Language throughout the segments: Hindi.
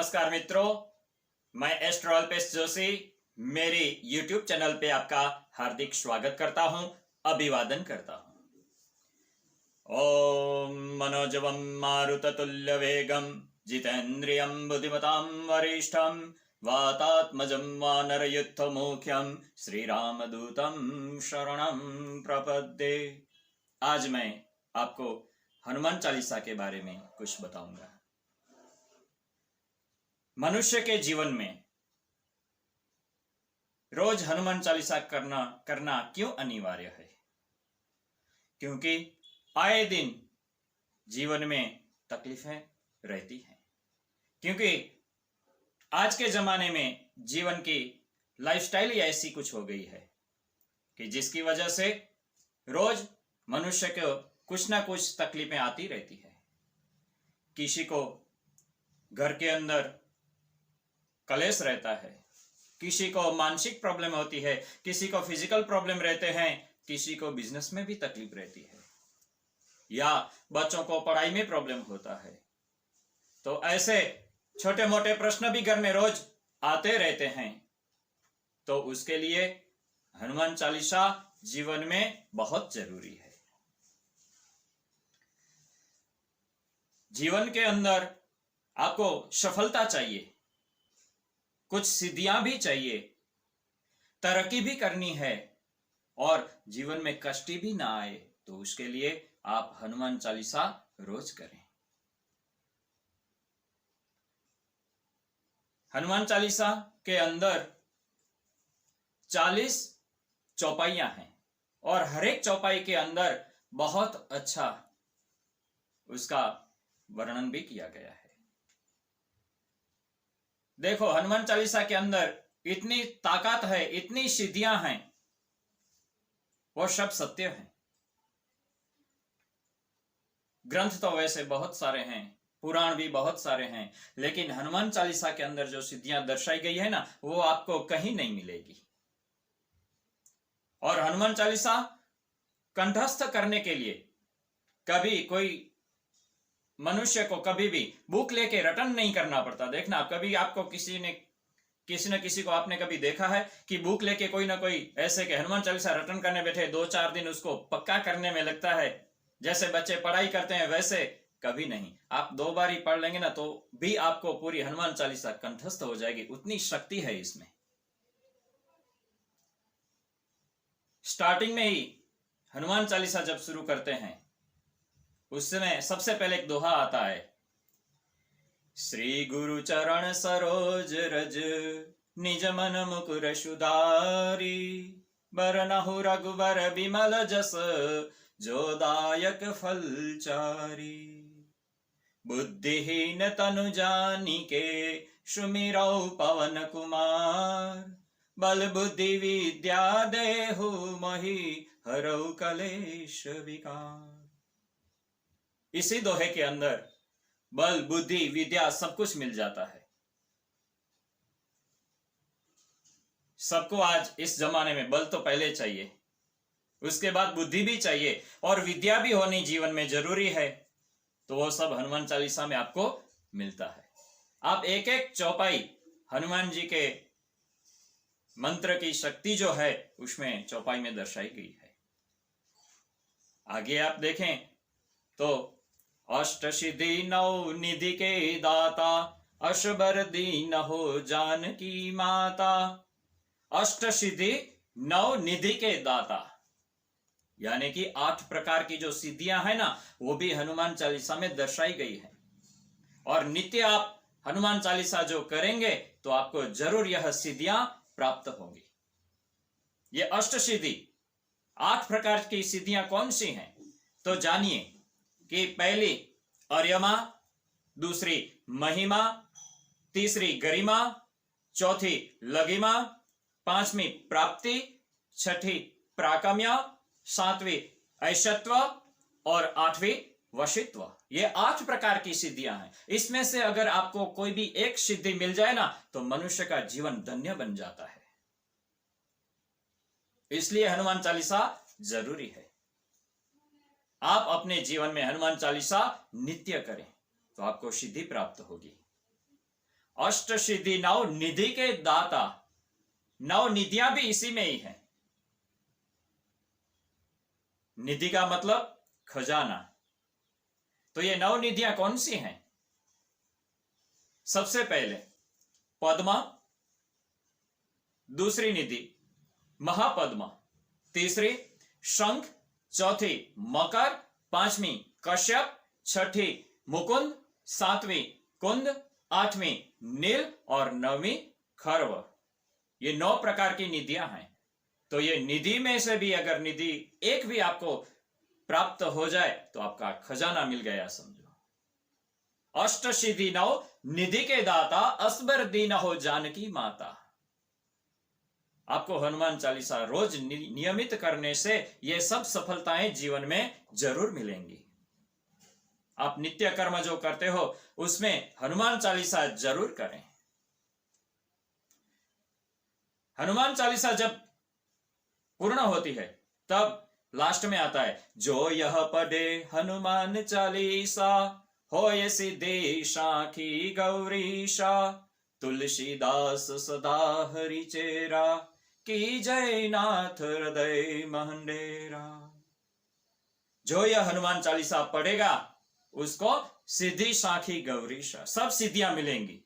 नमस्कार मित्रों, मैं एस्ट्रो अल्पेश जोशी मेरी YouTube चैनल पे आपका हार्दिक स्वागत करता हूं, अभिवादन करता हूं। ओम मनोजवम मारुततुल्य वेगम जितेन्द्रियं बुद्धिमतां वरिष्ठं वातात्मजं वानरयुद्ध मुख्यं श्रीरामदूतं शरणं प्रपद्ये। आज मैं आपको हनुमान चालीसा के बारे में कुछ बताऊंगा। मनुष्य के जीवन में रोज हनुमान चालीसा करना क्यों अनिवार्य है? क्योंकि आए दिन जीवन में तकलीफें रहती हैं। क्योंकि आज के जमाने में जीवन की लाइफस्टाइल ही ऐसी कुछ हो गई है कि जिसकी वजह से रोज मनुष्य को कुछ ना कुछ तकलीफें आती रहती है। किसी को घर के अंदर कलेश रहता है, किसी को मानसिक प्रॉब्लम होती है, किसी को फिजिकल प्रॉब्लम रहते हैं, किसी को बिजनेस में भी तकलीफ रहती है, या बच्चों को पढ़ाई में प्रॉब्लम होता है। तो ऐसे छोटे मोटे प्रश्न भी घर में रोज आते रहते हैं। तो उसके लिए हनुमान चालीसा जीवन में बहुत जरूरी है। जीवन के अंदर आपको सफलता चाहिए, कुछ सिद्धियां भी चाहिए, तरक्की भी करनी है और जीवन में कष्ट भी ना आए, तो उसके लिए आप हनुमान चालीसा रोज करें। हनुमान चालीसा के अंदर 40 चौपाइयां हैं और हर एक चौपाई के अंदर बहुत अच्छा उसका वर्णन भी किया गया है। देखो, हनुमान चालीसा के अंदर इतनी ताकत है, इतनी सिद्धियां हैं, वो सब सत्य हैं। ग्रंथ तो वैसे बहुत सारे हैं, पुराण भी बहुत सारे हैं, लेकिन हनुमान चालीसा के अंदर जो सिद्धियां दर्शाई गई है ना, वो आपको कहीं नहीं मिलेगी। और हनुमान चालीसा कंठस्थ करने के लिए कभी कोई मनुष्य को कभी भी बुक लेके रटन नहीं करना पड़ता। देखना, कभी आपको किसी न किसी को आपने कभी देखा है कि बुक लेके कोई ना कोई ऐसे के हनुमान चालीसा रटन करने बैठे, 2-4 दिन उसको पक्का करने में लगता है। जैसे बच्चे पढ़ाई करते हैं वैसे कभी नहीं। आप 2 बार ही पढ़ लेंगे ना तो भी आपको पूरी हनुमान चालीसा कंठस्थ हो जाएगी, उतनी शक्ति है इसमें। स्टार्टिंग में ही हनुमान चालीसा जब शुरू करते हैं उस समय सबसे पहले एक दोहा आता है, श्री गुरु चरण सरोज रज निज मन मुकुर सुधारी, बरनहु रघुबर विमल जस जो दायक फल चारी, बुद्धिहीन तनु जानिके सुमिरौ पवन कुमार, बल बुद्धि विद्या देहु महि हरौ कलेश विकार। इसी दोहे के अंदर बल बुद्धि विद्या सब कुछ मिल जाता है। सबको आज इस जमाने में बल तो पहले चाहिए, उसके बाद बुद्धि भी चाहिए और विद्या भी होनी जीवन में जरूरी है। तो वो सब हनुमान चालीसा में आपको मिलता है। आप एक एक चौपाई हनुमान जी के मंत्र की शक्ति जो है उसमें चौपाई में दर्शाई गई है। आगे आप देखें तो अष्ट सिद्धि नौ निधि के दाता, अशबर दीन हो जानकी माता। अष्ट सिद्धि 9 निधि के दाता, यानी कि 8 प्रकार की जो सिद्धियां हैं ना, वो भी हनुमान चालीसा में दर्शाई गई है। और नित्य आप हनुमान चालीसा जो करेंगे तो आपको जरूर यह सिद्धियां प्राप्त होंगी। ये अष्ट सिद्धि 8 प्रकार की सिद्धियां कौन सी हैं? तो जानिए कि पहली अर्यमा, दूसरी महिमा, तीसरी गरिमा, चौथी लघिमा, 5वीं प्राप्ति, 6ठी प्राकम्य, 7वीं ऐशत्व और 8वीं वशित्व। ये 8 प्रकार की सिद्धियां हैं। इसमें से अगर आपको कोई भी एक सिद्धि मिल जाए ना तो मनुष्य का जीवन धन्य बन जाता है। इसलिए हनुमान चालीसा जरूरी है। आप अपने जीवन में हनुमान चालीसा नित्य करें तो आपको सिद्धि प्राप्त होगी। अष्ट सिद्धि नौ निधि के दाता, नौ निधियां भी इसी में ही है। निधि का मतलब खजाना। तो ये नौ निधियां कौन सी हैं? सबसे पहले पद्मा, दूसरी निधि महापद्मा, तीसरी शंख, चौथी मकर, पांचवी कश्यप, छठी मुकुंद, सातवीं कुंद, आठवीं नील और नौवीं खर्व। ये 9 प्रकार की निधियां हैं। तो ये निधि में से भी अगर निधि एक भी आपको प्राप्त हो जाए तो आपका खजाना मिल गया समझो। अष्ट सिद्धि नौ निधि के दाता, असबर दीन हो जानकी माता। आपको हनुमान चालीसा रोज नियमित करने से ये सब सफलताएं जीवन में जरूर मिलेंगी। आप नित्य कर्म जो करते हो उसमें हनुमान चालीसा जरूर करें। हनुमान चालीसा जब पूर्ण होती है तब लास्ट में आता है, जो यह पढ़े हनुमान चालीसा होय सिद्धि साखी गौरीशा, तुलसीदास सदा हरि चेरा, की जय नाथ हृदय महंडेरा। जो यह हनुमान चालीसा पढ़ेगा उसको सिद्धि साखी गौरीशा, सब सिद्धियां मिलेंगी।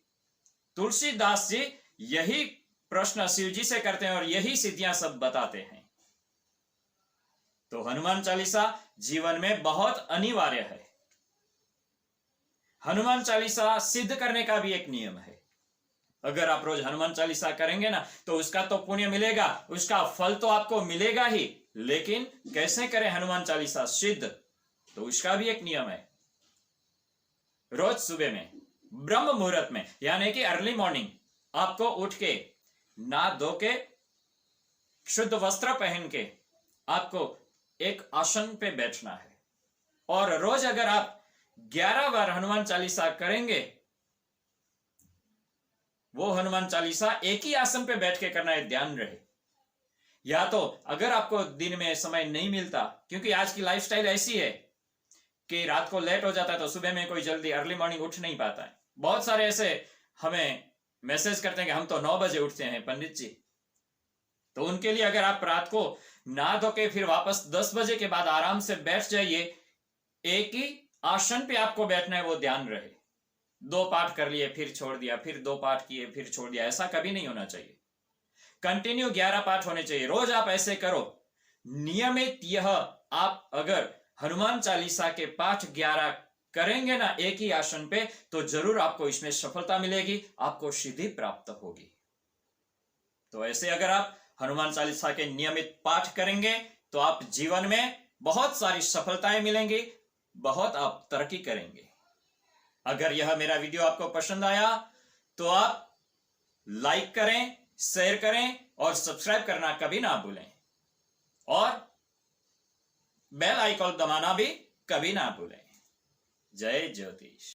तुलसीदास जी यही प्रश्न शिव जी से करते हैं और यही सिद्धियां सब बताते हैं। तो हनुमान चालीसा जीवन में बहुत अनिवार्य है। हनुमान चालीसा सिद्ध करने का भी एक नियम है। अगर आप रोज हनुमान चालीसा करेंगे ना तो उसका तो पुण्य मिलेगा, उसका फल तो आपको मिलेगा ही, लेकिन कैसे करें हनुमान चालीसा सिद्ध, तो उसका भी एक नियम है। रोज सुबह में ब्रह्म मुहूर्त में यानी कि अर्ली मॉर्निंग आपको उठ के नहा धो के शुद्ध वस्त्र पहन के आपको एक आसन पे बैठना है और रोज अगर आप 11 बार हनुमान चालीसा करेंगे, वो हनुमान चालीसा एक ही आसन पे बैठ के करना है, ध्यान रहे। या तो अगर आपको दिन में समय नहीं मिलता, क्योंकि आज की लाइफस्टाइल ऐसी है कि रात को लेट हो जाता है तो सुबह में कोई जल्दी अर्ली मॉर्निंग उठ नहीं पाता है। बहुत सारे ऐसे हमें मैसेज करते हैं कि हम तो 9 बजे उठते हैं पंडित जी। तो उनके लिए अगर आप रात को नहा धो के फिर वापस 10 बजे के बाद आराम से बैठ जाइए, एक ही आसन पे आपको बैठना है, वो ध्यान रहे। 2 पाठ कर लिए फिर छोड़ दिया, फिर 2 पाठ किए फिर छोड़ दिया, ऐसा कभी नहीं होना चाहिए। कंटिन्यू 11 पाठ होने चाहिए। रोज आप ऐसे करो नियमित। यह आप अगर हनुमान चालीसा के पाठ 11 करेंगे ना एक ही आसन पे, तो जरूर आपको इसमें सफलता मिलेगी, आपको सिद्धि प्राप्त होगी। तो ऐसे अगर आप हनुमान चालीसा के नियमित पाठ करेंगे तो आप जीवन में बहुत सारी सफलताएं मिलेंगी, बहुत आप तरक्की करेंगे। अगर यह मेरा वीडियो आपको पसंद आया तो आप लाइक करें, शेयर करें और सब्सक्राइब करना कभी ना भूलें और बेल आइकॉन दबाना भी कभी ना भूलें। जय ज्योतिष।